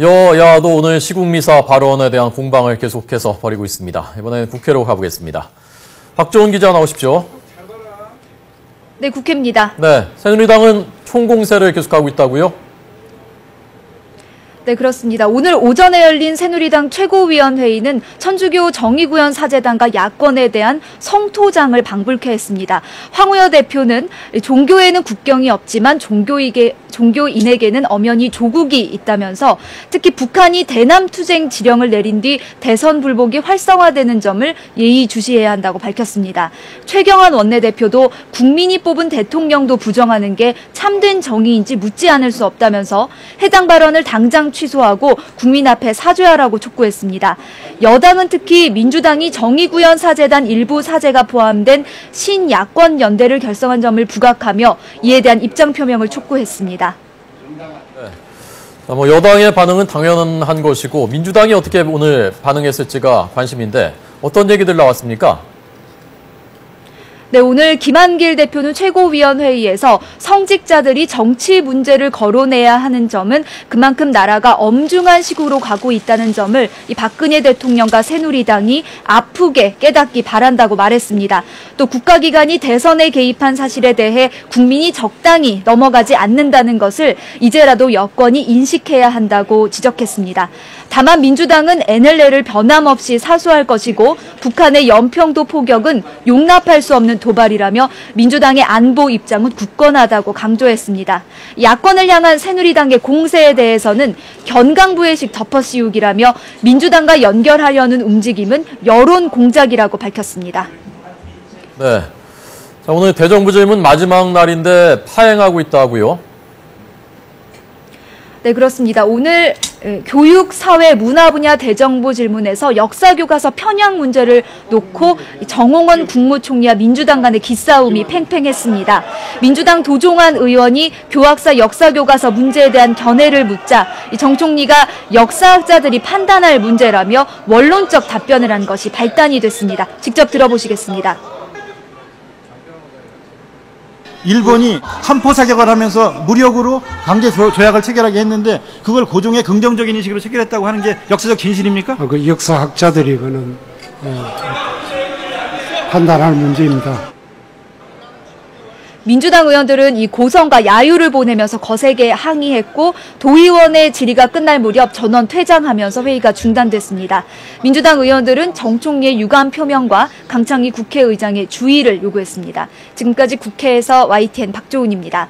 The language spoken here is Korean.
여야도 오늘 시국미사 발언에 대한 공방을 계속해서 벌이고 있습니다. 이번에는 국회로 가보겠습니다. 박조은 기자 나오십시오. 네, 국회입니다. 네, 새누리당은 총공세를 계속하고 있다고요? 네, 그렇습니다. 오늘 오전에 열린 새누리당 최고위원회의는 천주교 정의구현 사제단과 야권에 대한 성토장을 방불케 했습니다. 황우여 대표는 종교에는 국경이 없지만 종교인에게는 엄연히 조국이 있다면서 특히 북한이 대남 투쟁 지령을 내린 뒤 대선 불복이 활성화되는 점을 예의주시해야 한다고 밝혔습니다. 최경환 원내대표도 국민이 뽑은 대통령도 부정하는 게 참된 정의인지 묻지 않을 수 없다면서 해당 발언을 당장 취소하고 국민 앞에 사죄하라고 촉구했습니다. 여당은 특히 민주당이 정의구현 사제단 일부 사제가 포함된 신야권 연대를 결성한 점을 부각하며 이에 대한 입장 표명을 촉구했습니다. 네. 여당의 반응은 당연한 것이고 민주당이 어떻게 오늘 반응했을지가 관심인데 어떤 얘기들 나왔습니까? 네, 오늘 김한길 대표는 최고위원회의에서 성직자들이 정치 문제를 거론해야 하는 점은 그만큼 나라가 엄중한 시국으로 가고 있다는 점을 이 박근혜 대통령과 새누리당이 아프게 깨닫기 바란다고 말했습니다. 또 국가기관이 대선에 개입한 사실에 대해 국민이 적당히 넘어가지 않는다는 것을 이제라도 여권이 인식해야 한다고 지적했습니다. 다만 민주당은 NLL을 변함없이 사수할 것이고 북한의 연평도 포격은 용납할 수 없는 도발이라며 민주당의 안보 입장은 굳건하다고 강조했습니다. 야권을 향한 새누리당의 공세에 대해서는 견강부회식 덮어씌우기라며 민주당과 연결하려는 움직임은 여론 공작이라고 밝혔습니다. 네. 자, 오늘 대정부 질문 마지막 날인데 파행하고 있다고요? 네, 그렇습니다. 오늘 교육, 사회, 문화 분야 대정부 질문에서 역사교과서 편향 문제를 놓고 정홍원 국무총리와 민주당 간의 기싸움이 팽팽했습니다. 민주당 도종환 의원이 교학사 역사교과서 문제에 대한 견해를 묻자 정 총리가 역사학자들이 판단할 문제라며 원론적 답변을 한 것이 발단이 됐습니다. 직접 들어보시겠습니다. 일본이 한포 사격을 하면서 무력으로 강제 조약을 체결하게 했는데 그걸 고종의 긍정적인 인식으로 체결했다고 하는 게 역사적 진실입니까? 그 역사학자들이 그는 판단할 문제입니다. 민주당 의원들은 이 고성과 야유를 보내면서 거세게 항의했고 도의원의 질의가 끝날 무렵 전원 퇴장하면서 회의가 중단됐습니다. 민주당 의원들은 정 총리의 유감 표명과 강창희 국회의장의 주의를 요구했습니다. 지금까지 국회에서 YTN 박조은입니다.